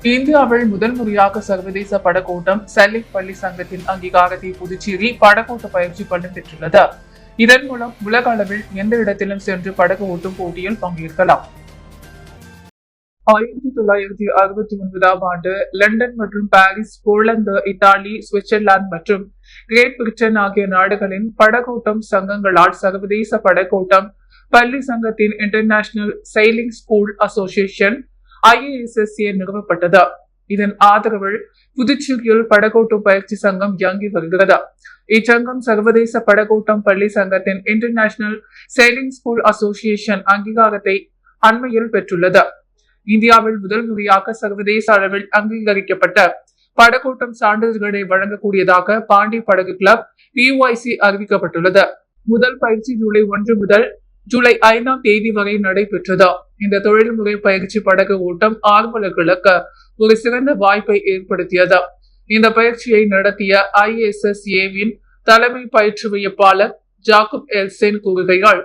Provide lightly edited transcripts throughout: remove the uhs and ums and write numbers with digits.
இந்தியாவில் முதல் முறையாக சர்வதேச படகோட்டம் சல்லிக் பள்ளி சங்கத்தின் அங்கீகாரத்தை புதுச்சேரி படகோட்ட பயிற்சி பள்ளி பெற்றுள்ளது. இதன் மூலம் உலக அளவில் எந்த இடத்திலும் சென்று படகு ஓட்டும் போட்டியில் பங்கேற்கலாம். 1969ஆம் ஆண்டு லண்டன் மற்றும் பாரிஸ், போலந்து, இத்தாலி, சுவிட்சர்லாந்து மற்றும் கிரேட் பிரிட்டன் ஆகிய நாடுகளின் படகோட்டம் சங்கங்களால் சர்வதேச படகோட்டம் பள்ளி சங்கத்தின் international sailing school association IASSA நிறுவப்பட்டது. இதன் ஆதரவில் புதுச்சேரியில் படகோட்டும் பயிற்சி சங்கம் இயங்கி வருகிறது. இச்சங்கம் சர்வதேச படகோட்டம் பள்ளி சங்கத்தின் இன்டர்நேஷனல் சைலிங் ஸ்கூல் அசோசியேஷன் அங்கீகாரத்தை அண்மையில் பெற்றுள்ளது. இந்தியாவில் முதல் முறையாக சர்வதேச அளவில் அங்கீகரிக்கப்பட்ட படகோட்டம் சான்றிதழ்களை வழங்கக்கூடியதாக பாண்டி படகு கிளப் PYC அறிவிக்கப்பட்டுள்ளது. முதல் பயிற்சி ஜூலை 1 முதல் ஜூலை 5ஆம் தேதி வரை நடைபெற்றது. இந்த தொழில்முறை பயிற்சி படகு ஓட்டம் ஆர்வலர்களுக்கு ஒரு சிறந்த வாய்ப்பை ஏற்படுத்தியது. இந்த பயிற்சியை நடத்திய ISSA-வின் தலைமை பயிற்றுவிப்பாளர் ஜாக்கப் எல்சென் கூறுகையால்,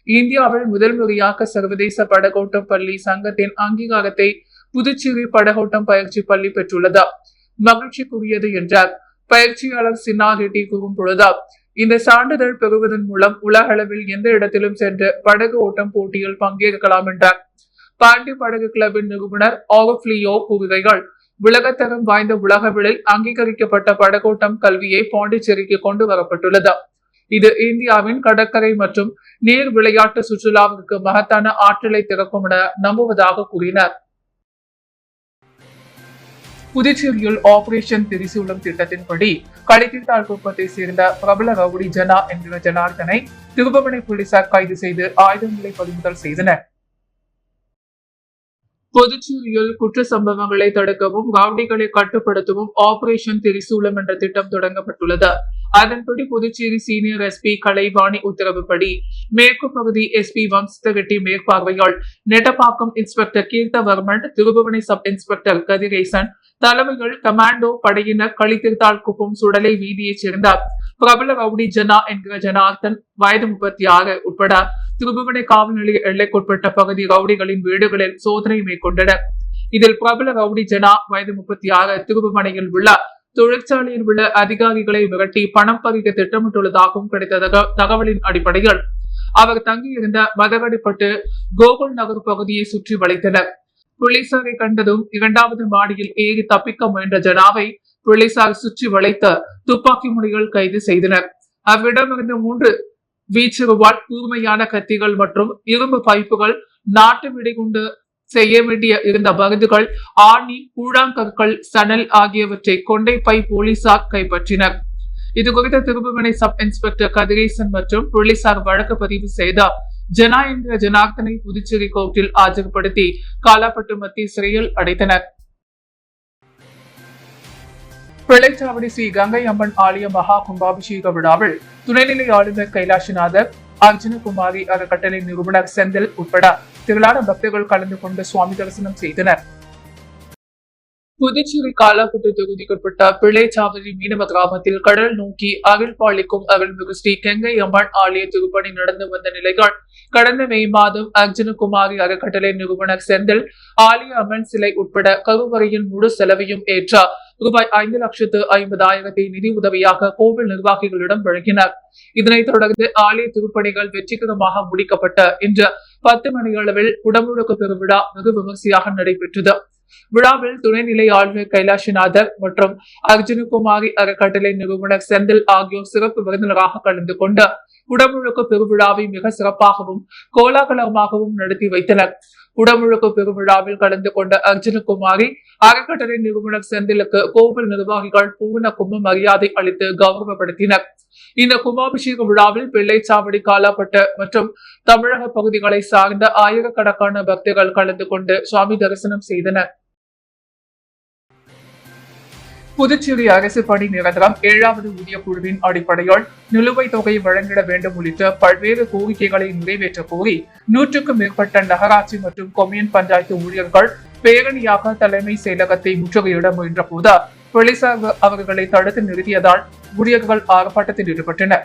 இந்தியாவில் முதல் முறையாக சர்வதேச படகோட்டம் பள்ளி சங்கத்தின் அங்கீகாரத்தை புதுச்சேரி படகோட்டம் பயிற்சி பள்ளி பெற்றுள்ளது. மகிழ்ச்சிக்குரியது என்றார். பயிற்சியாளர் சின்னா ரெட்டி கூறும் பொழுது, இந்த சான்றிதழ் பெறுவதன் மூலம் உலக அளவில் எந்த இடத்திலும் சென்று படகு ஓட்டம் போட்டியில் பங்கேற்கலாம் என்றார். பாண்டி படகு கிளப்பின் நிறுவனர் ஆகப்லியோ கூறுகைகள், உலகத்தரம் வாய்ந்த உலகளவில் அங்கீகரிக்கப்பட்ட படகோட்டம் கல்வியை பாண்டிச்சேரிக்கு கொண்டு வரப்பட்டுள்ளது. இது இந்தியாவின் கடற்கரை மற்றும் நீர் விளையாட்டு சுற்றுலாவிற்கு மகத்தான ஆற்றலை திறக்கும் என நம்புவதாக கூறினார். புதுச்சேரியில் ஆபரேஷன் திரிசூலம் திட்டத்தின்படி களித்தித்தாள் குப்பத்தை சேர்ந்த பிரபல ரவுடி ஜனா என்கிற ஜனார்தனை திருபுவனை போலீசார் கைது செய்து ஆயுதங்களை பறிமுதல் செய்தனர். புதுச்சேரியில் குற்ற சம்பவங்களை தடுக்கவும் ரவுடிகளை கட்டுப்படுத்தவும் ஆபரேஷன் திரிசூலம் என்ற திட்டம் தொடங்கப்பட்டுள்ளது. அதன்படி புதுச்சேரி சீனியர் SP கலைவாணி உத்தரவுப்படி மேற்கு பகுதி SP வம்சத்தரெட்டி மேற்பார்வையால் Nettapakkam inspector Keerthivarman, Thirubuvanai sub inspector Kathiresan தலைமையில் கமாண்டோ படையினர் களித்திருத்தாள் குப்பம் சுடலை வீதியைச் சேர்ந்த பிரபல ரவுடி ஜனா என்கிற ஜனார்தன் வயது 36 உட்பட திருபுவனை காவல் நிலைய எல்லைக்குட்பட்ட பகுதி ரவுடிகளின் வீடுகளில் சோதனை மேற்கொண்டனர். இதில் பிரபல ரவுடி ஜனா வயது 36 திருபுவனையில் உள்ள தொழிற்சாலையில் உள்ள அதிகாரிகளை விரட்டி பணம் பறிக்க திட்டமிட்டுள்ளதாகவும் கிடைத்த தகவலின் அடிப்படையில் அவர் தங்கியிருந்த மதகடிப்பட்டு கோகுல் நகர் பகுதியை சுற்றி வளைத்தனர். போலீசாரை கண்டதும் 2வது மாடியில் ஏறி தப்பிக்க முயன்ற ஜனாவை போலீசார் சுற்றி வளைத்த துப்பாக்கி முனைகள் கைது செய்தனர். அவ்விடமிருந்து 3 வீச்சுருவால் கூர்மையான கத்திகள் மற்றும் இரும்பு பைப்புகள், நாட்டு வெடிகுண்டு செய்ய வேண்டிய இருந்த பகுதிகள், ஆணி, கூழாங்கற்கள், சணல் ஆகியவற்றை கொண்டைப்பை போலீசார் கைப்பற்றினர். இதுகுறித்த திருபுவனை சப் இன்ஸ்பெக்டர் கதிரேசன் மற்றும் போலீசார் வழக்கு பதிவு செய்த ஜனா என்கிற ஜனார்தனை புதுச்சேரி கோர்ட்டில் ஆஜர்படுத்தி காலாப்பட்டு மத்திய சிறையில் அடைத்தனர். பிள்ளைச்சாவடி ஸ்ரீ கங்கை அம்மன் ஆலய மகா கும்பாபிஷேக விழாவில் துணைநிலை ஆளுநர் கைலாஷ்நாதர், அர்ஜுனகுமாரி அறக்கட்டளை நிறுவனர் செந்தில் உட்பட திரளான பக்தர்கள் கலந்து கொண்டு சுவாமி தரிசனம் செய்தனர். புதுச்சேரி காலாப்பட்டு தொகுதிக்குட்பட்ட பிள்ளைச்சாவடி மீனவ கிராமத்தில் கடல் நோக்கி அகிழ்பாளிக்கும் அருள்மிகு ஸ்ரீ கங்கை அம்மன் ஆலய திருப்பணி நடந்து வந்த நிலையில் கடந்த மே மாதம் அர்ஜுனகுமாரி அறக்கட்டளை நிறுவனர் செந்தில் ஆலய அம்மன் சிலை உட்பட கருவறையின் முழு செலவையும் ஏற்ற ரூபாய் 5,50,000 நிதி உதவியாக கோவில் நிர்வாகிகளிடம் வழங்கினார். இதனைத் தொடர்ந்து ஆலய திருப்பணிகள் வெற்றிகரமாக முடிக்கப்பட்ட இன்று 10 மணியளவில் குடமுழுக்கு பெருவிழா வெகு விமர்சையாக நடைபெற்றது. விழாவில் துணைநிலை ஆளுநர் கைலாஷ்நாதர் மற்றும் அர்ஜுனகுமாரி அறக்கட்டளை நிறுவனர் செந்தில் ஆகியோர் சிறப்பு விருந்தினராக கலந்து கொண்டு குடமுழுக்கு பெருவிழாவை மிக சிறப்பாகவும் கோலாகலமாகவும் நடத்தி வைத்தனர். குடமுழுக்கு பெருவிழாவில் கலந்து கொண்ட அர்ஜுனகுமாரி அறக்கட்டளை நிறுவனர் செந்திலுக்கு கோவில் நிர்வாகிகள் பூர்ண கும்ப மரியாதை அளித்து கௌரவப்படுத்தினர். இந்த கும்பாபிஷேக விழாவில் பிள்ளைச்சாவடி, காலாப்பட்டு மற்றும் தமிழக பகுதிகளை சார்ந்த ஆயிரக்கணக்கான பக்தர்கள் கலந்து கொண்டு சுவாமி தரிசனம் செய்தனர். புதுச்சேரி அரசு பணி நிரந்தரம் 7வது ஊதிய குழுவின் அடிப்படையில் நிலுவைத் தொகை வழங்கிட வேண்டும் உள்ளிட்ட பல்வேறு கோரிக்கைகளை நிறைவேற்ற கோரி 100க்கும் மேற்பட்ட நகராட்சி மற்றும் கொம்யூன் பஞ்சாயத்து ஊழியர்கள் பேரணியாக தலைமை செயலகத்தை முற்றுகையிட முயன்ற போது போலீசார் அவர்களை தடுத்து நிறுத்தியதால் ஊழியர்கள் ஆர்ப்பாட்டத்தில் ஈடுபட்டனர்.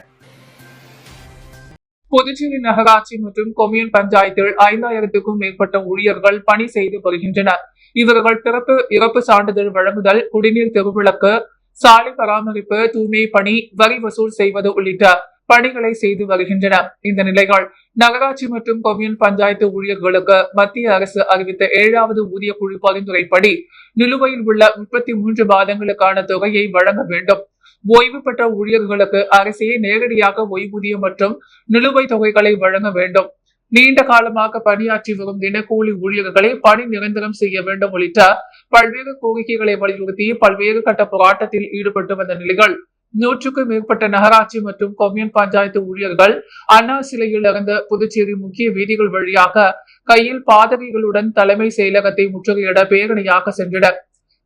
புதுச்சேரி நகராட்சி மற்றும் கொம்யூன் பஞ்சாயத்தில் 5000க்கும் மேற்பட்ட ஊழியர்கள் பணி செய்து வருகின்றனர். இவர்கள் பிறப்பு இறப்பு சான்றிதழ் வழங்குதல், குடிநீர் தெருவிளக்கு, சாலை பராமரிப்பு, தூய்மை பணி, வரி வசூல் செய்வது உள்ளிட்ட பணிகளை செய்து வருகின்றனர். இந்த நிலைகள் நகராட்சி மற்றும் கொம்யூன் பஞ்சாயத்து ஊழியர்களுக்கு மத்திய அரசு அறிவித்த 7வது ஊதிய குழு பரிந்துரைப்படி நிலுவையில் உள்ள 33 மாதங்களுக்கான தொகையை வழங்க வேண்டும். ஓய்வு பெற்ற ஊழியர்களுக்கு அரசே நேரடியாக ஓய்வூதியம் மற்றும் நிலுவைத் தொகைகளை வழங்க வேண்டும். நீண்ட காலமாக பணியாற்றி வரும் தினக்கூலி ஊழியர்களை பணி நிரந்தரம் செய்ய வேண்டும் உள்ளிட்ட பல்வேறு கோரிக்கைகளை வலியுறுத்தி பல்வேறு கட்ட போராட்டத்தில் ஈடுபட்டு வந்த நிலைகள் 100க்கும் மேற்பட்ட நகராட்சி மற்றும் கொம்யூன் பஞ்சாயத்து ஊழியர்கள் அண்ணா சிலையில் இருந்து புதுச்சேரி முக்கிய வீதிகள் வழியாக கையில் பாதகைகளுடன் தலைமை செயலகத்தை முற்றுகையிட பேரணியாக சென்றனர்.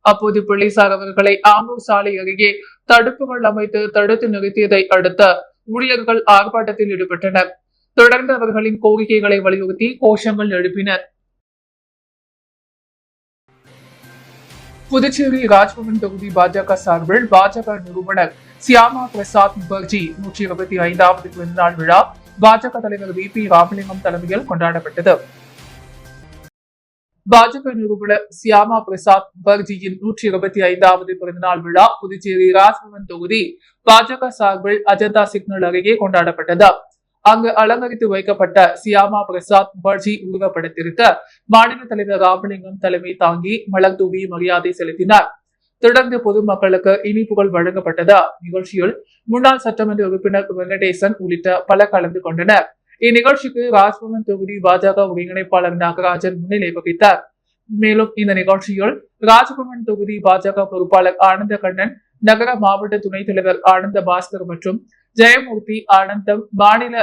அப்போது போலீசார் அவர்களை ஆம்பூர் சாலை அருகே தடுப்புகள் அமைத்து தடுத்து நிறுத்தியதை அடுத்து ஊழியர்கள் ஆர்ப்பாட்டத்தில் ஈடுபட்டனர். தொடர்ந்து அவர்களின் கோரிக்கைகளை வலியுறுத்தி கோஷங்கள் எழுப்பினர். புதுச்சேரி ராஜ்பவன் தொகுதி பாஜக சார்பில் பாஜக நிறுவனர் சியாமா பிரசாத் முகர்ஜி 125வது பிறந்தநாள் விழா பாஜக தலைவர் VP ராமலிங்கம் தலைமையில் கொண்டாடப்பட்டது. பாஜக நிறுவனர் சியாமா பிரசாத் முகர்ஜியின் 125வது பிறந்தநாள் விழா புதுச்சேரி ராஜ்பவன் தொகுதி பாஜக சார்பில் அஜந்தா சிக்னல் அருகே கொண்டாடப்பட்டது. அங்கு அலங்கரித்து வைக்கப்பட்ட சியாமா பிரசாத் முகர்ஜி உருவப்படத்திற்கு மாநில தலைவர் ராமலிங்கம் தலைமை தாங்கி மலர் தூவி மரியாதை செலுத்தினார். தொடர்ந்து பொதுமக்களுக்கு இனிப்புகள் வழங்கப்பட்டது. நிகழ்ச்சியில் முன்னாள் சட்டமன்ற உறுப்பினர் வெங்கடேசன் உள்ளிட்ட பல கலந்து கொண்டனர். இந்நிகழ்ச்சிக்கு ராஜ்பவன் தொகுதி பாஜக ஒருங்கிணைப்பாளர் நாகராஜன் முன்னிலை வகித்தார். மேலும் இந்த நிகழ்ச்சியில் ராஜ்பவன் தொகுதி பாஜக பொறுப்பாளர் ஆனந்த கண்ணன், நகர மாவட்ட துணைத் தலைவர் ஆனந்த பாஸ்கர் மற்றும் ஜெயமூர்த்தி, ஆனந்தம், மாநில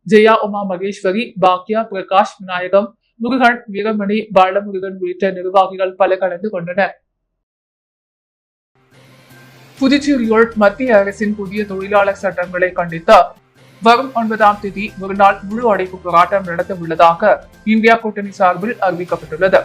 ஜெயா உமா மகேஸ்வரி, பாக்யா, பிரகாஷ், விநாயகம், முருகன், வீரமணி, பாலமுருகன் உள்ளிட்ட நிர்வாகிகள் பல கலந்து கொண்டனர். புதுச்சேரியில் மத்திய அரசின் புதிய தொழிலாளர் சட்டங்களை கண்டித்து வரும் 9ஆம் தேதி ஒருநாள் முழு அடைப்பு போராட்டம் நடத்த உள்ளதாக இந்தியா கூட்டணி சார்பில் அறிவிக்கப்பட்டுள்ளது.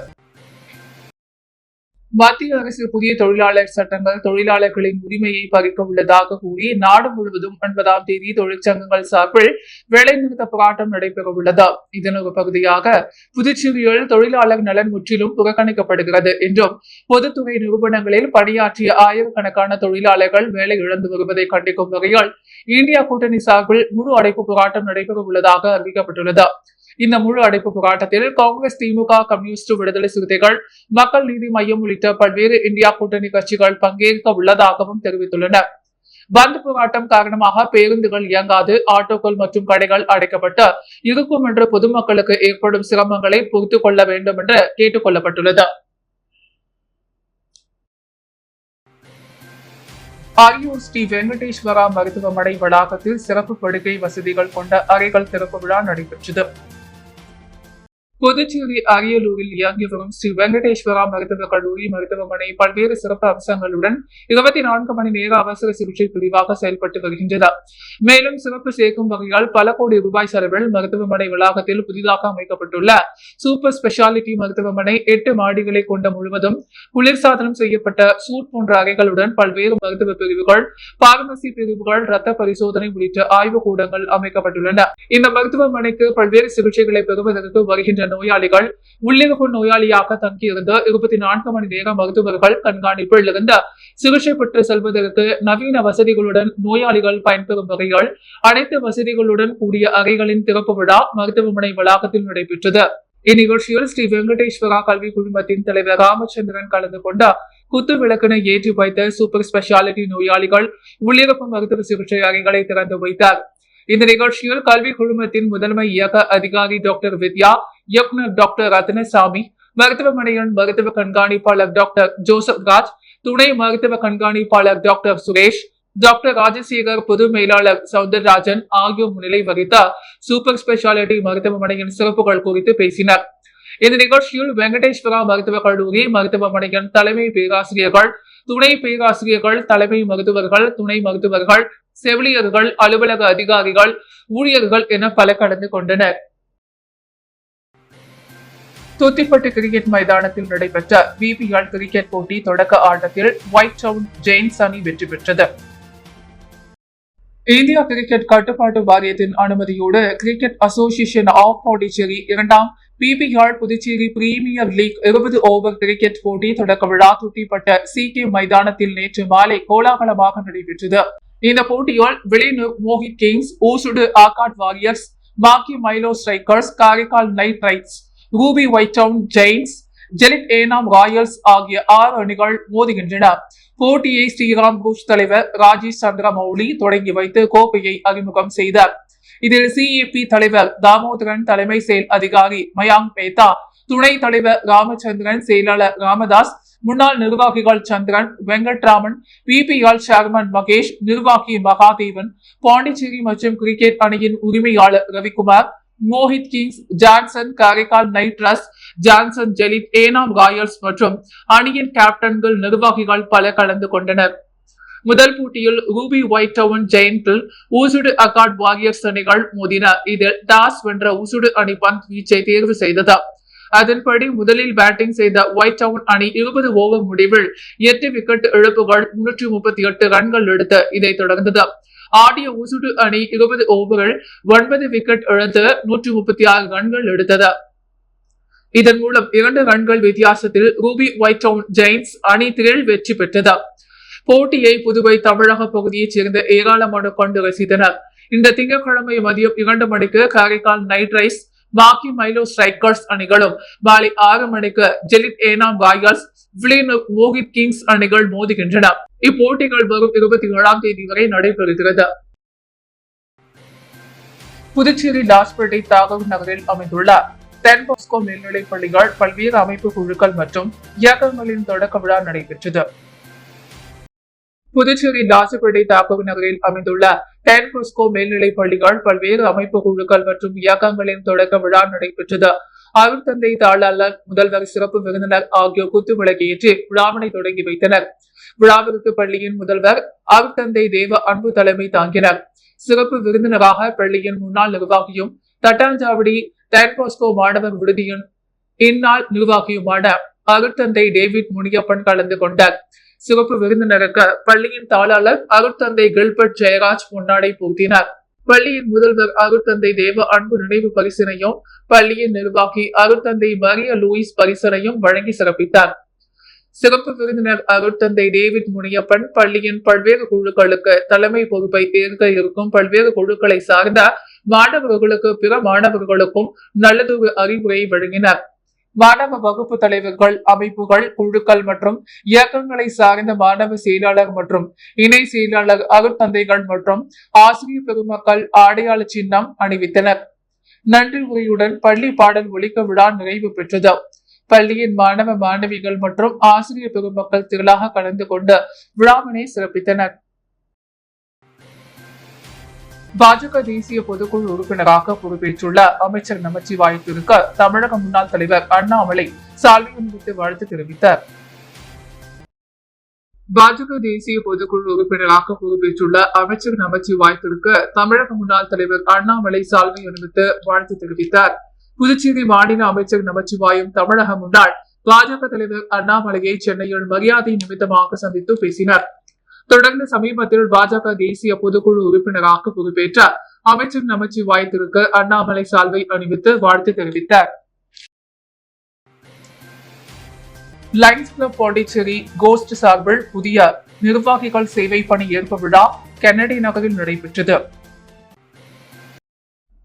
மத்திய அரசு புதிய தொழிலாளர் சட்டங்கள் தொழிலாளர்களின் உரிமையை பறிக்க உள்ளதாக கூறி நாடு முழுவதும் 9ஆம் தேதி தொழிற்சங்கங்கள் சார்பில் வேலைநிறுத்த போராட்டம் நடைபெற உள்ளது. இதன் ஒரு பகுதியாக புதுச்சேரியில் தொழிலாளர் நலன் முற்றிலும் புறக்கணிக்கப்படுகிறது என்றும் பொதுத்துறை நிறுவனங்களில் பணியாற்றிய ஆயிரக்கணக்கான தொழிலாளர்கள் வேலை இழந்து வருவதை கண்டிக்கும் வகையில் இந்தியா கூட்டணி சார்பில் முழு அடைப்பு போராட்டம் நடைபெற உள்ளதாக அறிவிக்கப்பட்டுள்ளது. இந்த முழு அடைப்பு போராட்டத்தில் காங்கிரஸ், திமுக, கம்யூனிஸ்ட், விடுதலை சிறுத்தைகள், மக்கள் நீதி மய்யம் உள்ளிட்ட பல்வேறு இந்தியா கூட்டணி கட்சிகள் பங்கேற்க உள்ளதாகவும் தெரிவித்துள்ளனர். பந்த் போராட்டம் காரணமாக பேருந்துகள் இயங்காது, ஆட்டோக்கள் மற்றும் கடைகள் அடைக்கப்பட்டு இருக்கும் என்று பொதுமக்களுக்கு ஏற்படும் சிரமங்களை பொறுத்துக் கொள்ள வேண்டும் என்று கேட்டுக் கொள்ளப்பட்டுள்ளது. அரியூர் ஸ்ரீ வெங்கடேஸ்வரா மருத்துவமனை வளாகத்தில் சிறப்பு படுக்கை வசதிகள் கொண்ட அறைகள் திறப்பு விழா நடைபெற்றது. புதுச்சேரி அரியலூரில் இயங்கி வரும் ஸ்ரீ வெங்கடேஸ்வரா மருத்துவக் கல்லூரி மருத்துவமனை பல்வேறு சிறப்பு அம்சங்களுடன் 24 மணி நேர அவசர சிகிச்சை பிரிவாக செயல்பட்டு வருகின்றது. மேலும் சிறப்பு சேர்க்கும் வகையால் பல கோடி ரூபாய் செலவில் மருத்துவமனை வளாகத்தில் புதிதாக அமைக்கப்பட்டுள்ள சூப்பர் ஸ்பெஷாலிட்டி மருத்துவமனை 8 மாடிகளை கொண்ட முழுவதும் குளிர்சாதனம் செய்யப்பட்ட சூட் போன்ற அறைகளுடன் பல்வேறு மருத்துவ பிரிவுகள், பார்மசி பிரிவுகள், ரத்த பரிசோதனை உள்ளிட்ட ஆய்வு கூடங்கள் அமைக்கப்பட்டுள்ளன. இந்த மருத்துவமனைக்கு பல்வேறு சிகிச்சைகளை பெறுவதற்கு வருகின்ற நோயாளிகள் உள்ளிருப்பு நோயாளியாக தங்கியிருந்து 24 மணி நேரம் மருத்துவர்கள் கண்காணிப்பில் இருந்து சிகிச்சை பெற்று செல்வதற்கு நவீன வசதிகளுடன் நோயாளிகள் பயன்பெறும் வகையில் அனைத்து வசதிகளுடன் கூடிய அறைகளின் திறப்பு விழா மருத்துவமனை வளாகத்தில் நடைபெற்றது. இந்நிகழ்ச்சியில் ஸ்ரீ வெங்கடேஸ்வரா கல்வி குழுமத்தின் தலைவர் ராமச்சந்திரன் கலந்து கொண்ட குத்து விளக்கினை ஏற்றி வைத்த சூப்பர் ஸ்பெஷாலிட்டி நோயாளிகள் உள்ளிருப்பு மருத்துவ சிகிச்சை அறைகளை திறந்து வைத்தார். இந்த நிகழ்ச்சியில் கல்வி குழுமத்தின் முதன்மை இயக்க அதிகாரி டாக்டர் வித்யா, இயக்குநர் டாக்டர் ரத்னசாமி, மருத்துவமனையின் மருத்துவ கண்காணிப்பாளர் டாக்டர் ஜோசப் ராஜ், துணை மருத்துவ கண்காணிப்பாளர் டாக்டர் சுரேஷ், டாக்டர் ராஜசேகர், பொது மேலாளர் சவுந்தரராஜன் ஆகியோர் முன்னிலை வகித்த சூப்பர் ஸ்பெஷாலிட்டி மருத்துவமனையின் சிறப்புகள் குறித்து பேசினர். இந்த நிகழ்ச்சியில் வெங்கடேஸ்வரா மருத்துவக் கல்லூரி மருத்துவமனையின் தலைமை பேராசிரியர்கள், துணை பேராசிரியர்கள், தலைமை மருத்துவர்கள், துணை மருத்துவர்கள், செவிலியர்கள், அலுவலக அதிகாரிகள், ஊழியர்கள் என பல கலந்து கொண்டனர். தூத்திப்பட்டு கிரிக்கெட் மைதானத்தில் நடைபெற்ற BPL கிரிக்கெட் போட்டி தொடக்க ஆட்டத்தில் ஒயிட் டவுன் ஜெயின்ஸ் அணி வெற்றி பெற்றது. இந்தியா கிரிக்கெட் கட்டுப்பாட்டு வாரியத்தின் அனுமதியோடு கிரிக்கெட் அசோசியேஷன் ஆஃப் பாண்டிச்சேரி இரண்டாம் BPR Puducherry premier league 20 over cricket போட்டி தொடக்க விழா துட்டிப்பட்ட CK மைதானத்தில் நேற்று மாலை கோலாகலமாக நடைபெற்றது. இந்த போட்டியில் வில்லியனூர் மோஹித் கிங்ஸ், ஊசுடு ஆகாட் வாரியர்ஸ், மாக்கி மைலோ strikers, Karaikal knight riders, ruby white town giants, ஜெலிட் ஏனாம் ராயல்ஸ் ஆகிய 6 அணிகள் மோதுகின்றன. போட்டியை ஸ்ரீராம் புஷ் தலைவர் ராஜேஷ் சந்திர மௌலி தொடங்கி வைத்து கோப்பையை அறிமுகம் செய்தார். இதில் CAP தலைவர் தாமோதரன், தலைமை செயல் அதிகாரி மயாங்க் மேத்தா, துணை தலைவர் ராமச்சந்திரன், செயலாளர் ராமதாஸ், முன்னாள் நிர்வாகிகள் சந்திரன், வெங்கட்ராமன், PPL சேர்மன் மகேஷ், நிர்வாகி மகாதேவன், பாண்டிச்சேரி மற்றும் கிரிக்கெட் அணியின் உரிமையாளர் Ravikumar, Mohit kings, Johnson, Karaikal knight riders, Johnson, ஜெலிட் ஏனாம் ராயல்ஸ் மற்றும் அணியின் கேப்டன்கள், நிர்வாகிகள் பல கலந்து கொண்டனர். முதல் போட்டியில் ரூபி ஒயிட் டவுன் ஜெயண்டில் ஊசுடு அகாட் வாரியர்ஸ் அணிகள் மோதின. இதில் டாஸ் வென்ற ஊசுடு அணி பந்த் வீச்சை தேர்வு செய்தது. அதன்படி முதலில் பேட்டிங் செய்த ஒயிட் டவுன் அணி 20 ஓவர் முடிவில் 8 விக்கெட் இழப்புகள் 338 ரன்கள் எடுத்து இதை தொடர்ந்தது. ஆடிய ஊசுடு அணி 20 ஓவரில் 9 விக்கெட் இழந்து 136 ரன்கள் எடுத்தது. இதன் மூலம் 2 ரன்கள் வித்தியாசத்தில் ரூபி ஒயிட் டவுன் ஜெயின்ஸ் அணி திரள் வெற்றி பெற்றது. போட்டியை புதுவை தமிழக பகுதியைச் சேர்ந்த ஏராளமான கொண்டு ரசித்தனர். இந்த திங்கட்கிழமை மதியம் 2 மணிக்கு காரைக்கால் நைட் ரைட்ஸ், மாக்கி மைலோ ஸ்ட்ரைக்கர்ஸ் அணிகளும், மாலை 6 மணிக்கு ஜெலிட் ஏனாம் ராயல்ஸ், வில்லியனூர் மோஹித் கிங்ஸ் அணிகள் மோதுகின்றன. இப்போட்டிகள் வரும் 27ஆம் தேதி வரை நடைபெறுகிறது. புதுச்சேரி லாஸ்பேட்டை தாகூர் நகரில் அமைந்துள்ள டென் பாஸ்கோ மேல்நிலைப் பள்ளிகள் பல்வேறு அமைப்பு குழுக்கள் மற்றும் இயக்கங்களின் தொடக்க விழா நடைபெற்றது. புதுச்சேரி லாஸ்பேட்டை தாகூர் நகரில் அமைந்துள்ள டென் பாஸ்கோ மேல்நிலைப் பள்ளிகள் பல்வேறு அமைப்பு குழுக்கள் மற்றும் இயக்கங்களின் தொடக்க விழா நடைபெற்றது. அருட்தந்தை தாளாளர், முதல்வர், சிறப்பு விருந்தினர் ஆகியோர் குத்து விளக்கேற்றி விழாவினை தொடங்கி வைத்தனர். விழாவிற்கு பள்ளியின் முதல்வர் அருட்தந்தை தேவ அன்பு தலைமை தாங்கினர். சிறப்பு விருந்தினராக பள்ளியின் முன்னாள் நிர்வாகியும் தட்டாஞ்சாவடி டென் பாஸ்கோ மாணவர் விடுதியின் இந்நாள் நிர்வாகியுமான அருட்தந்தை டேவிட் முனியப்பன் கலந்து கொண்டார். சிறப்பு விருந்தினருக்கு பள்ளியின் தாளாளர் அருட்தந்தை கில்பர்ட் ஜெயராஜ் பொன்னாடை போர்த்தினார். பள்ளியின் முதல்வர் அருட்தந்தை தேவ அன்பு நினைவு பரிசினையும் பள்ளியின் நிர்வாகி அருட்தந்தை மரிய லூயிஸ் பரிசனையும் வழங்கி சிறப்பித்தார். சிறப்பு விருந்தினர் அருட்தந்தை டேவிட் முனியப்பன் பள்ளியின் பல்வேறு குழுக்களுக்கு தலைமை பொறுப்பை ஏற்க இருக்கும் பல்வேறு குழுக்களை சார்ந்த மாணவர்களுக்கு பிற மாணவர்களுக்கும் நல்லதொரு அறிவுரை வழங்கினார். மாணவ வகுப்பு தலைவர்கள், அமைப்புகள், குழுக்கள் மற்றும் இயக்கங்களை சார்ந்த மாணவ செயலாளர் மற்றும் இணை செயலாளர் அருட்தந்தைகள் மற்றும் ஆசிரியர் பெருமக்கள் அடையாள சின்னம் அணிவித்தனர். நன்றி உரையுடன் பள்ளி பாடல் ஒலிக்க விழா நிறைவு பெற்றது. பள்ளியின் மாணவ மாணவிகள் மற்றும் ஆசிரியர் பெருமக்கள் திரளாக கலந்து கொண்டு விழாவினை சிறப்பித்தனர். பாஜக தேசிய பொதுக்குழு உறுப்பினராக பொறுப்பேற்றுள்ள அமைச்சர் நமச்சிவாயத்திற்கு தமிழக முன்னாள் தலைவர் அண்ணாமலை சால்வை அணிவித்து வாழ்த்து தெரிவித்தார். பாஜக தேசிய பொதுக்குழு உறுப்பினராக பொறுப்பேற்றுள்ள அமைச்சர் நமச்சிவாயத்திற்கு தமிழக முன்னாள் தலைவர் அண்ணாமலை சால்வை அணிவித்து வாழ்த்து தெரிவித்தார். புதுச்சேரி மாநில அமைச்சர் நமச்சிவாயம் தமிழக முன்னாள் பாஜக தலைவர் அண்ணாமலையை சென்னையில் மரியாதை நிமித்தமாக சந்தித்து பேசினார். தொடர்ந்து சமீபத்தில் பாஜக தேசிய பொதுக்குழு உறுப்பினராக பொறுப்பேற்ற அமைச்சர் நமச்சிவாயத்திற்கு அண்ணாமலை சால்வை அணிவித்து வாழ்த்து தெரிவித்தார். லயன்ஸ் கிளப் பாண்டிச்சேரி கோஸ்ட் சார்பில் புதிய நிர்வாகிகள் சேவை பணி ஏற்பு விழா கென்னடி நகரில் நடைபெற்றது.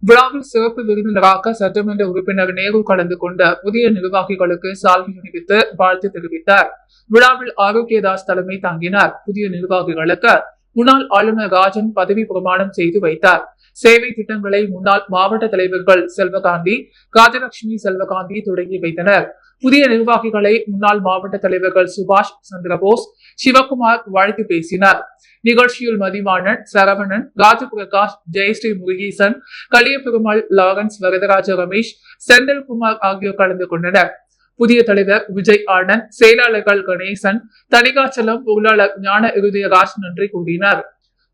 விழாவில் சிறப்பு விருந்தினராக சட்டமன்ற உறுப்பினர் நேரு கலந்து கொண்ட புதிய நிர்வாகிகளுக்கு சால்வை அணிவித்து வாழ்த்து தெரிவித்தார். விழாவில் ஆரோக்கியதாஸ் தலைமை தாங்கினார். புதிய நிர்வாகிகளுக்கு முன்னாள் ஆளுநர் ராஜன் பதவி பிரமாணம் செய்து வைத்தார். சேவை திட்டங்களை முன்னாள் மாவட்ட தலைவர்கள் செல்வகாந்தி, ராஜலட்சுமி செல்வகாந்தி தொடங்கி வைத்தனர். புதிய நிர்வாகிகளை முன்னாள் மாவட்ட தலைவர்கள் சுபாஷ் சந்திரபோஸ், சிவகுமார் வாழ்த்து பேசினார். நிகழ்ச்சியில் மதிவாணன், சரவணன், ராஜபிரகாஷ், ஜெயஸ்ரீ முருகேசன், கலியபெருமாள், லாரன்ஸ், வரதராஜ ரமேஷ், செந்தில்குமார் ஆகியோர் கலந்து கொண்டனர். புதிய தலைவர் விஜய் ஆனந்த், செயலாளர்கள் கணேசன், தணிகாச்சலம், பொருளாளர் ஞான இருதயராஜ் நன்றி கூறினார்.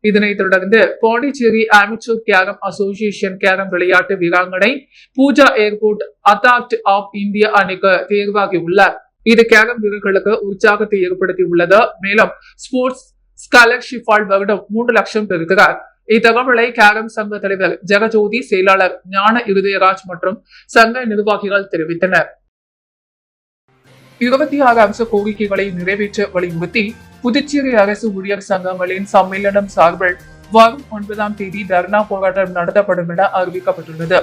இதனைத் தொடர்ந்து Pondicherry amateur carrom association carrom விளையாட்டு வீராங்கனை Pooja airport authority of India அணிக்கு தேர்வாகியுள்ளார். இது கேரம் வீரர்களுக்கு உற்சாகத்தை ஏற்படுத்தி உள்ளது. மேலும் ஸ்போர்ட்ஸ் ஸ்காலர்ஷிப்பால் வருடம் 3 லட்சம் பெறுகிறார். இத்தகவலை கேரம் சங்க தலைவர் ஜெகஜோதி, செயலாளர் ஞான இருதயராஜ் மற்றும் சங்க நிர்வாகிகள் தெரிவித்தனர். 26 அம்ச கோரிக்கைகளை நிறைவேற்ற வலியுறுத்தி புதுச்சேரி அரசு ஊழியர் சங்கங்களின் சம்மேளனம் சார்பில் வரும் 9ஆம் தேதி தர்ணா போராட்டம் நடத்தப்படும் என அறிவிக்கப்பட்டுள்ளது.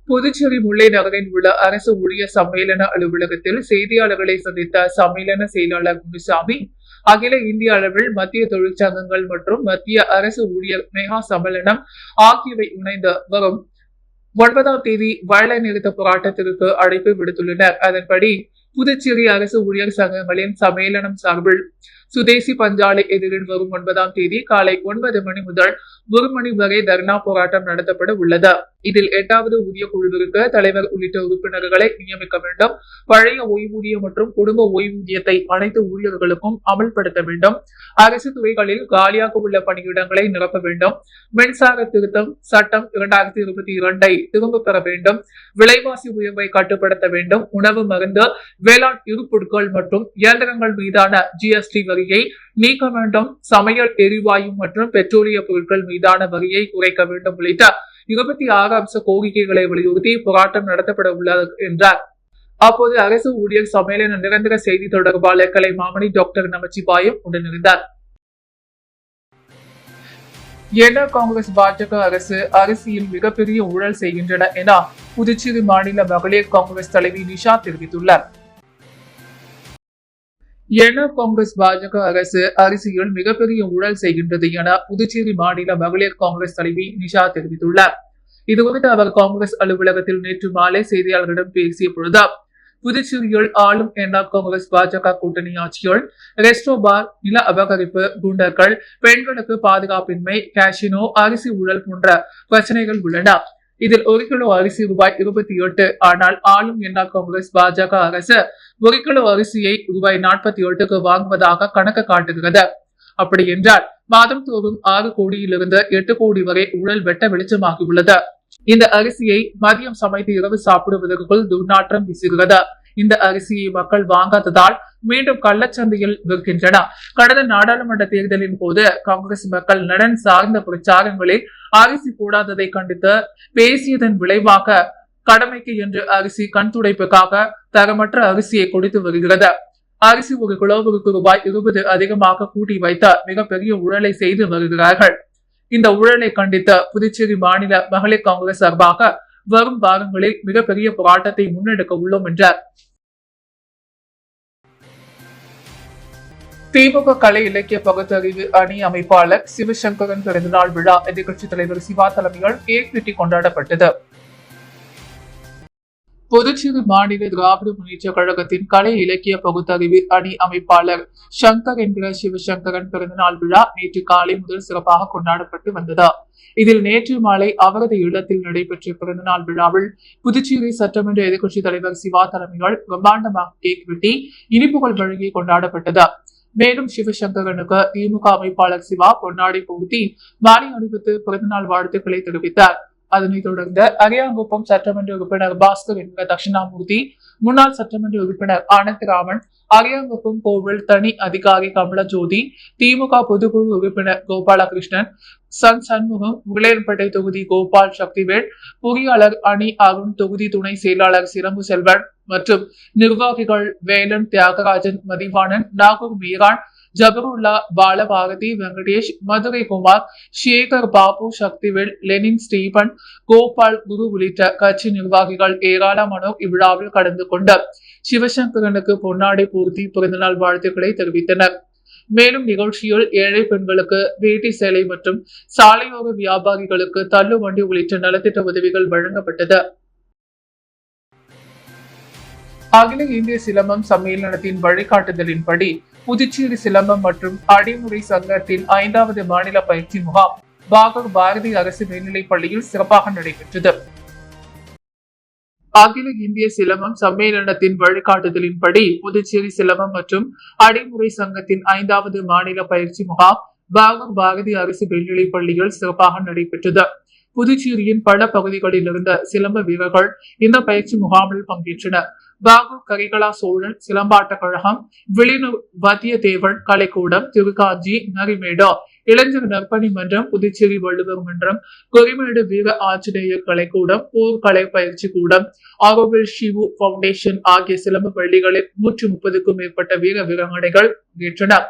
புதுச்சேரி முல்லை நகரில் உள்ள அரசு ஊழியர் சம்மேளன அலுவலகத்தில் செய்தியாளர்களை சந்தித்த சம்மேளன செயலாளர் முனுசாமி, அகில இந்திய அளவில் மத்திய தொழிற்சங்கங்கள் மற்றும் மத்திய அரசு ஊழியர் மெகா சம்மேளனம் ஆகியவை இணைந்து வரும் 9ஆம் தேதி வேலை நிறுத்த போராட்டத்திற்கு அழைப்பு விடுத்துள்ளனர். அதன்படி புதுச்சேரி அரசு ஊழியர் சங்கங்களின் சம்மேளனம் சார்பில் சுதேசி பஞ்சாலை எதிரில் வரும் 9ஆம் தேதி காலை 9 மணி முதல் 1 மணி வரை தர்ணா போராட்டம் நடத்தப்பட உள்ளது. இதில் 8வது ஊதிய குழுவிற்கு தலைவர் உள்ளிட்ட உறுப்பினர்களை நியமிக்க வேண்டும். பழைய ஓய்வூதியம் மற்றும் குடும்ப ஓய்வூதியத்தை அனைத்து ஊழியர்களுக்கும் அமல்படுத்த வேண்டும். அரசு துறைகளில் காலியாக உள்ள பணியிடங்களை நிரப்ப வேண்டும். மின்சார திருத்தம் சட்டம் 2022 திரும்ப பெற வேண்டும். விலைவாசி உயர்வை கட்டுப்படுத்த வேண்டும். உணவு, மருந்து, வேளாண் இருப்பொருட்கள் மற்றும் இயந்திரங்கள் மீதான ஜிஎஸ்டி வரியை நீக்க வேண்டும். சமையல் எரிவாயு மற்றும் பெட்ரோலிய பொருட்கள் மீதான வரியை குறைக்க வேண்டும் உள்ளிட்ட 26 அம்ச கோரிக்கைகளை வலியுறுத்தி போராட்டம் நடத்தப்பட உள்ளது என்றார். அப்போது அரசு ஊழியர் சம்மேளன நிரந்தர செய்தி தொடர்பாளர் கலைமாமணி டாக்டர் நமச்சிவாயம் உடனிருந்தார். என்ஆர் காங்கிரஸ் பாஜக அரசு அரசியல் மிகப்பெரிய ஊழல் செய்கின்றன என புதுச்சேரி மாநில மகளிர் காங்கிரஸ் தலைவி நிஷா தெரிவித்துள்ளார். என்ஆர் காங்கிரஸ் பாஜக அரசு அரசியல் மிகப்பெரிய ஊழல் செய்கின்றது என புதுச்சேரி மாநில மகளிர் காங்கிரஸ் தலைவி நிஷா தெரிவித்துள்ளார். இதுகுறித்து அவர் காங்கிரஸ் அலுவலகத்தில் நேற்று மாலை செய்தியாளர்களிடம் பேசிய பொழுது, புதுச்சேரியில் ஆளும் என்ஆர் காங்கிரஸ் பாஜக கூட்டணி ஆட்சியில் ரெஸ்டோ பார், நில அபகரிப்பு, குண்டர்கள், பெண்களுக்கு பாதுகாப்பின்மை, கேசினோ, அரிசி ஊழல் போன்ற பிரச்சனைகள் உள்ளன. இதில் 1 கிலோ அரிசி ரூபாய் 28. ஆனால் ஆளும் என்ஆர் காங்கிரஸ் பாஜக அரசு 1 கிலோ அரிசியை ரூபாய் 48க்கு வாங்குவதாக கணக்கு காட்டுகிறது. அப்படி என்றால் மாதம் தோறும் 6 கோடியிலிருந்து 8 கோடி வரை ஊழல் வெட்ட வெளிச்சமாகியுள்ளது. இந்த அரிசியை மதியம் சமைத்து இரவு சாப்பிடுவதற்குள் துர்நாற்றம் வீசுகிறது. இந்த அரிசியை மக்கள் வாங்காததால் மீண்டும் கள்ளச்சந்தையில் விற்கின்றனர். கடந்த நாடாளுமன்ற தேர்தலின் போது காங்கிரஸ் மக்கள் நலன் சார்ந்த பிரச்சாரங்களில் அரிசி போடாததை கண்டித்து பேசியதன் விளைவாக கடமைக்கு என்று அரிசி கண் துடைப்புக்காக தரமற்ற அரிசியை கொடுத்து வருகிறது. அரிசி 1 கிலோவுக்கு ரூபாய் 20 அதிகமாக கூட்டி வைத்த மிகப்பெரிய ஊழலை செய்து வருகிறார்கள். இந்த ஊழலை கண்டித்த புதுச்சேரி மாநில மகளிர் காங்கிரஸ் சார்பாக வரும் வாரங்களில் மிகப்பெரிய போராட்டத்தை முன்னெடுக்க உள்ளோம் என்றார். திமுக கலை இலக்கிய பகுத்தறிவு அணி அமைப்பாளர் சிவசங்கரன் பிறந்தநாள் விழா எதிர்க்கட்சித் தலைவர் சிவா தலைமையில் கேக் வெட்டி கொண்டாடப்பட்டது. புதுச்சேரி மாநில திராவிட முன்னேற்ற கழகத்தின் கலை இலக்கிய பகுத்தறிவு அணி அமைப்பாளர் சங்கர் என்கிற சிவசங்கரன் பிறந்தநாள் விழா நேற்று காலை முதல் சிறப்பாக கொண்டாடப்பட்டு வந்தது. இதில் நேற்று மாலை அவரது இல்லத்தில் நடைபெற்ற பிறந்தநாள் விழாவில் புதுச்சேரி சட்டமன்ற எதிர்க்கட்சித் தலைவர் சிவா தலைமையில் பிரம்மாண்டமாக கேக் வெட்டி இனிப்புகள் வழங்கி கொண்டாடப்பட்டது. மேலும் சிவசங்கரனுக்கு திமுக அமைப்பாளர் சிவா பொன்னாடை போர்த்தி மாலை அணிவித்து பிறந்தநாள் வாழ்த்துக்களை தெரிவித்தார். அதனைத் தொடர்ந்து அரியாங்குப்பம் சட்டமன்ற உறுப்பினர் பாஸ்கர் என்கிற தட்சிணாமூர்த்தி, முன்னாள் சட்டமன்ற உறுப்பினர் ஆனந்தராமன், அரியாங்குப்பம் கோவில் தனி அதிகாரி கமலஜோதி, திமுக பொதுக்குழு உறுப்பினர் கோபாலகிருஷ்ணன், சண்முகம், முகலேன்பேட்டை தொகுதி கோபால் சக்திவேல், பொறியாளர் அணி அருண், தொகுதி துணை செயலாளர் சிரம்பு செல்வன் மற்றும் நிர்வாகிகள் வேலன், தியாகராஜன், மதிவாணன், நாகூர் மீரான், ஜபருல்லா, பாலபாரதி, வெங்கடேஷ், மதுரை குமார், சேகர் பாபு, சக்திவேல், லெனின், ஸ்டீபன், கோபால், குரு உள்ளிட்ட கட்சி நிர்வாகிகள் ஏராளமானோர் இவ்விழாவில் கலந்து கொண்டு சிவசங்கரனுக்கு பொன்னாடை பூர்த்தி பிறந்தநாள் வாழ்த்துக்களை தெரிவித்தனர். மேலும் நிகழ்ச்சியில் ஏழை பெண்களுக்கு வேட்டி சேலை மற்றும் சாலையோர வியாபாரிகளுக்கு தள்ளுவண்டி உள்ளிட்ட நலத்திட்ட உதவிகள் வழங்கப்பட்டது. அகில இந்திய சிலம்பம் சம்மேளனத்தின் வழிகாட்டுதலின்படி புதுச்சேரி சிலம்பம் மற்றும் அடிமுறை சங்கத்தின் 5வது மாநில பயிற்சி முகாம் பாகூர் பாரதி அரசு மேல்நிலைப் பள்ளியில் சிறப்பாக நடைபெற்றது. அகில இந்திய சிலம்பம் சம்மேளனத்தின் வழிகாட்டுதலின்படி புதுச்சேரி சிலம்பம் மற்றும் அடிமுறை சங்கத்தின் 5வது மாநில பயிற்சி முகாம் பாகூர் பாரதி அரசு மேல்நிலைப் பள்ளியில் சிறப்பாக நடைபெற்றது. புதுச்சேரியின் பல பகுதிகளில் இருந்த சிலம்ப வீரர்கள் இந்த பயிற்சி முகாமில் பங்கேற்றனர். பாகூர் கரிகலா சோழன் சிலம்பாட்ட கழகம், விழிநூர் வத்தியத்தேவன் கலைக்கூடம், திருக்காஞ்சி நரிமேடா இளைஞர் நற்பணி மன்றம், புதுச்சேரி வள்ளுவர் மன்றம், கொரிமேடு வீர ஆஞ்சநேயர் கலைக்கூடம், போர் கலை பயிற்சி கூடம், ஆரோவில் ஷிவு பவுண்டேஷன் ஆகிய சிலம்பு பள்ளிகளில் 130க்கும் மேற்பட்ட வீர வீராங்கனைகள் பங்கேற்றனர்.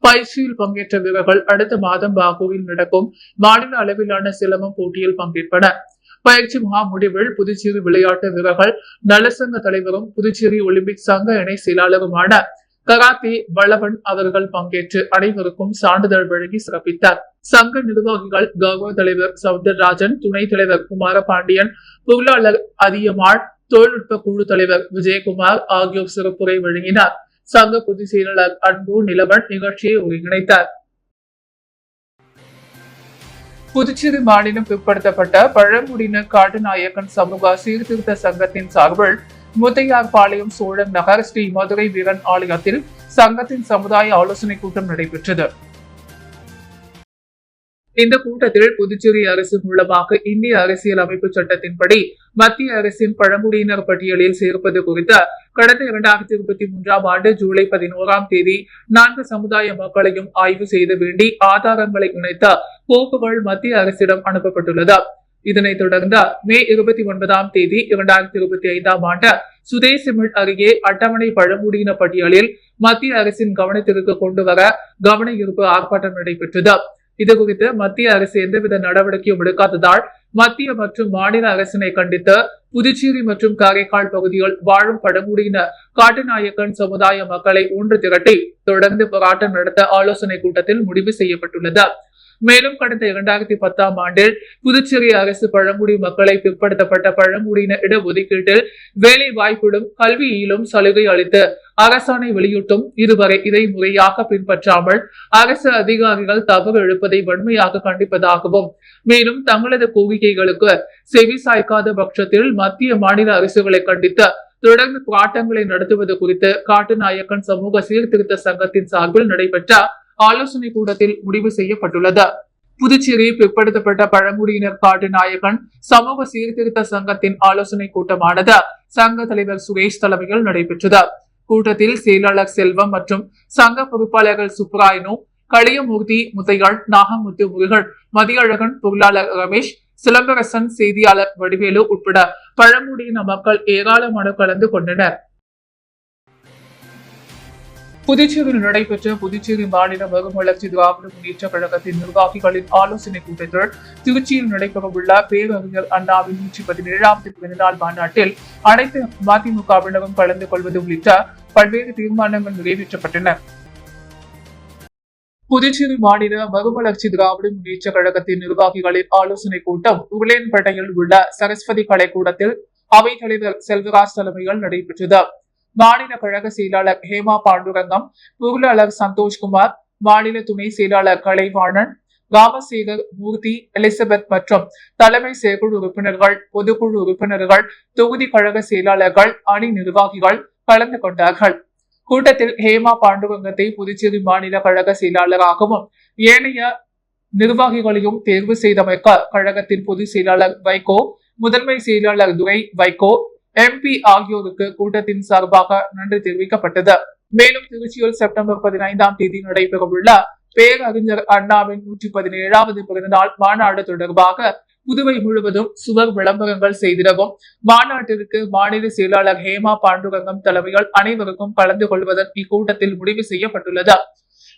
பயிற்சியில் பங்கேற்ற வீரர்கள் அடுத்த மாதம் பாகூரில் நடக்கும் மாநில அளவிலான சிலம்பம் போட்டியில் பங்கேற்பனர். பயிற்சி முகாம் முடிவில் புதுச்சேரி விளையாட்டு வீரர்கள் நலசங்க தலைவரும் புதுச்சேரி ஒலிம்பிக் சங்க இணை செயலாளருமான கராத்தே வளவன் அவர்கள் பங்கேற்று அனைவருக்கும் சான்றிதழ் வழங்கி சிறப்பித்தார். சங்க நிர்வாகிகள் கௌரவ தலைவர் சவுந்தரராஜன், துணைத் தலைவர் குமாரபாண்டியன், பொருளாளர் அதியமாள், தொழில்நுட்ப குழு தலைவர் விஜயகுமார் ஆகியோர் சிறப்புரை வழங்கினார். சங்க பொதுச் செயலாளர் அன்பு நிலவன் நிகழ்ச்சியை ஒருங்கிணைத்தார். புதுச்சேரி மாநிலம் பிற்படுத்தப்பட்ட பழங்குடியினர் காட்டுநாயக்கன் சமூக சீர்திருத்த சங்கத்தின் சார்பில் முத்தையார்பாளையம் சோழன் நகர் ஸ்ரீ மதுரை வீரன் ஆலயத்தில் சங்கத்தின் சமுதாய ஆலோசனை கூட்டம் நடைபெற்றது. இந்த கூட்டத்தில் புதுச்சேரி அரசு மூலமாக இந்திய அரசியல் அமைப்பு சட்டத்தின்படி மத்திய அரசின் பழங்குடியினர் பட்டியலில் சேர்ப்பது குறித்த கடந்த 2023ஆம் ஆண்டு ஜூலை 11ஆம் தேதி 4 சமுதாய மக்களையும் ஆய்வு செய்து வேண்டி ஆதாரங்களை இணைத்த கோப்புகள் மத்திய அரசிடம் அனுப்பப்பட்டுள்ளது. இதனைத் தொடர்ந்து மே 29ஆம் தேதி 2025ஆம் ஆண்டு சுதேசிமில் அருகே அட்டவணை பழங்குடியின பட்டியலில் மத்திய அரசின் கவனத்திற்கு கொண்டு வர கவன ஈர்ப்பு ஆர்ப்பாட்டம் நடைபெற்றது. இதுகுறித்து மத்திய அரசு எந்தவித நடவடிக்கையும் எடுக்காததால் மத்திய மற்றும் மாநில அரசினை கண்டித்து புதுச்சேரி மற்றும் காரைக்கால் பகுதியில் வாழும் பழங்குடியின காட்டுநாயக்கன் சமுதாய மக்களை ஒன்று திரட்டி தொடர்ந்து போராட்டம் நடத்த ஆலோசனை கூட்டத்தில் முடிவு செய்யப்பட்டுள்ளது. மேலும் கடந்த 2010ஆம் ஆண்டில் புதுச்சேரி அரசு பழங்குடி மக்களை பிற்படுத்தப்பட்ட பழங்குடியின இடஒதுக்கீட்டில் வேலை வாய்ப்பிலும் கல்வியிலும் சலுகை அளித்து அரசாணை வெளியிட்டும் இதுவரை இதை முறையாக பின்பற்றாமல் அரசு அதிகாரிகள் தவறு எழுப்பதை வன்மையாக கண்டிப்பதாகவும், மேலும் தங்களது கோரிக்கைகளுக்கு செவி சாய்க்காத பட்சத்தில் மத்திய மாநில அரசுகளை கண்டித்து தொடர்ந்து போராட்டங்களை நடத்துவது குறித்து காட்டுநாயக்கன் சமூக சீர்திருத்த சங்கத்தின் சார்பில் நடைபெற்ற ஆலோசனை கூட்டத்தில் முடிவு செய்யப்பட்டுள்ளது. புதுச்சேரி பிற்படுத்தப்பட்ட பழங்குடியினர் காட்டுநாயக்கன் சமூக சீர்திருத்த சங்கத்தின் ஆலோசனை கூட்டமானது சங்க தலைவர் சுரேஷ் தலைமையில் நடைபெற்றது. கூட்டத்தில் செயலாளர் செல்வம் மற்றும் சங்க பொறுப்பாளர்கள் சுப்ராயனு, களியமூர்த்தி, முத்தையாள், நாகமுத்து முருகன், மதியழகன், பொருளாளர் ரமேஷ், சிலம்பரசன், செய்தியாளர் வடிவேலு உட்பட பழங்குடியின மக்கள் ஏராளமான கலந்து கொண்டனர். புதுச்சேரியில் நடைபெற்ற புதுச்சேரி மாநில மறுமலர்ச்சி திராவிட முன்னேற்ற கழகத்தின் நிர்வாகிகளின் ஆலோசனை கூட்டத்தில் திருச்சியில் நடைபெறவுள்ள பேரறிஞர் அண்ணாவின் 117வது பிறந்தநாள் மாநாட்டில் அனைத்து மதிமுகவினரும் கலந்து கொள்வது உள்ளிட்ட பல்வேறு தீர்மானங்கள் நிறைவேற்றப்பட்டன. புதுச்சேரி மாநில மறுமலர்ச்சி திராவிட முன்னேற்ற கழகத்தின் நிர்வாகிகளின் ஆலோசனை கூட்டம் உருளையன்பேட்டையில் உள்ள சரஸ்வதி கலைக்கூடத்தில் அவைத் தலைவர் செல்வராஜ் தலைமையில் நடைபெற்றது. மாநில கழக செயலாளர் ஹேமா பாண்டுரங்கம், பொருளாளர் சந்தோஷ்குமார், மாநில துணை செயலாளர் கலைவாணன், ராமசேகர், மூர்த்தி, எலிசபெத் மற்றும் தலைமை செயற்குழு உறுப்பினர்கள், பொதுக்குழு உறுப்பினர்கள், தொகுதி கழக செயலாளர்கள், அணி நிர்வாகிகள் கலந்து கொண்டார்கள். கூட்டத்தில் ஹேமா பாண்டுரங்கத்தை புதுச்சேரி மாநில கழக செயலாளராகவும் ஏனைய நிர்வாகிகளையும் தேர்வு செய்தமைக்க கழகத்தின் பொதுச் செயலாளர் வைகோ, முதன்மை செயலாளர் துரை வைகோ, MP ஆகியோருக்கு கூட்டத்தின் சார்பாக நன்றி தெரிவிக்கப்பட்டது. மேலும் திருச்சியில் செப்டம்பர் 15ஆம் தேதி நடைபெறவுள்ள பேரறிஞர் அண்ணாவின் 117வது பிறந்தநாள் மாநாடு தொடர்பாக புதுவை முழுவதும் சுவர் விளம்பரங்கள் செய்திடவும் மாநாட்டிற்கு மாநில செயலாளர் ஹேமா பாண்டுரங்கம் தலைமையில் அனைவருக்கும் கலந்து கொள்வதன் இக்கூட்டத்தில் முடிவு செய்யப்பட்டுள்ளது.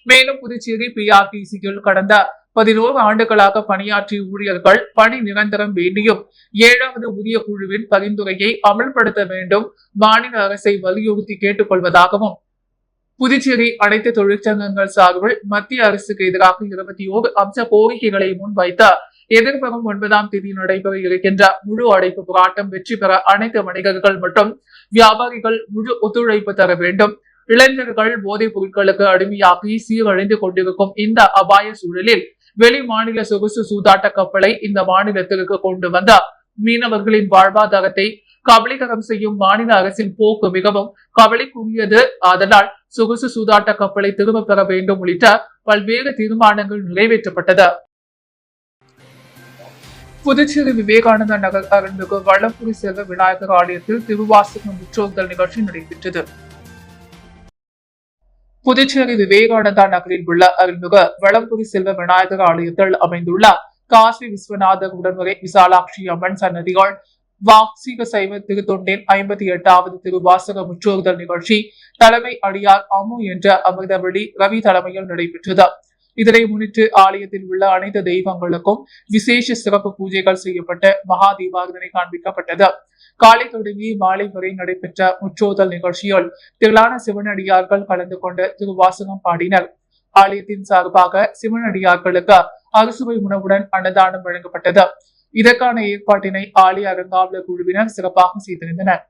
மேலும் புதுச்சேரி PRTCயில் கடந்த 11 ஆண்டுகளாக பணியாற்றிய ஊழியர்கள் பணி நிரந்தரம் வேண்டியும் 7வது ஊதிய குழுவின் பரிந்துரையை அமல்படுத்த வேண்டும் மாநில அரசை வலியுறுத்தி கேட்டுக் கொள்வதாகவும், புதுச்சேரி அனைத்து தொழிற்சங்கங்கள் சார்பில் மத்திய அரசுக்கு எதிராக 21 அம்ச கோரிக்கைகளை முன்வைத்த எதிர்வரும் 9ஆம் தேதி நடைபெற இருக்கின்ற முழு அடைப்பு போராட்டம் வெற்றி பெற அனைத்து வணிகர்கள் மற்றும் வியாபாரிகள் முழு ஒத்துழைப்பு தர வேண்டும். இளைஞர்கள் போதைப் பொருட்களுக்கு அடிமையாகி சீரழிந்து கொண்டிருக்கும் இந்த அபாய சூழலில் வெளி மாநில சொகுசு சூதாட்ட கப்பலை இந்த மாநிலத்திற்கு கொண்டு வந்த மீனவர்களின் வாழ்வாதாரத்தை கபலீகரம் செய்யும் மாநில அரசின் போக்கு மிகவும் கவலைக்குரியது. அதனால் சொகுசு சூதாட்ட கப்பலை திரும்ப பெற வேண்டும் உள்ளிட்ட பல்வேறு தீர்மானங்கள் நிறைவேற்றப்பட்டது. புதுச்சேரி விவேகானந்தா நகர் அருள்மிகு வளம்புரி செல்வ விநாயகர் ஆலயத்தில் திருவாசகம் முற்றோதல் நிகழ்ச்சி நடைபெற்றது. புதுச்சேரி விவேகானந்தா நகரில் உள்ள அருள்மிகு வளம்புரி செல்வ விநாயகர் ஆலயத்தில் அமைந்துள்ள காசி விஸ்வநாதர் உடன்முறை விசாலாட்சி அம்மன் சன்னதிகள் வாக்சீக சைவ திருத்தொண்டின் 58வது திருவாசக முற்றோதல் நிகழ்ச்சி தலைமை அடியார் அம்மு என்ற அமிர்தவழி ரவி தலைமையில் நடைபெற்றது. இதனை முன்னிட்டு ஆலயத்தில் உள்ள அனைத்து தெய்வங்களுக்கும் விசேஷ சிறப்பு பூஜைகள் செய்யப்பட்டு மகா தீபாரதனை காண்பிக்கப்பட்டது. காலை தொடங்கி மாலை வரை நடைபெற்ற முற்றோதல் நிகழ்ச்சியில் திரளான சிவனடியார்கள் கலந்து கொண்டு திருவாசகம் பாடினர். ஆலயத்தின் சார்பாக சிவனடியார்களுக்கு அறுசுவை உணவுடன் அன்னதானம் வழங்கப்பட்டது. இதற்கான ஏற்பாட்டினை ஆலய அறங்காவலர் குழுவினர் சிறப்பாக செய்திருந்தனர்.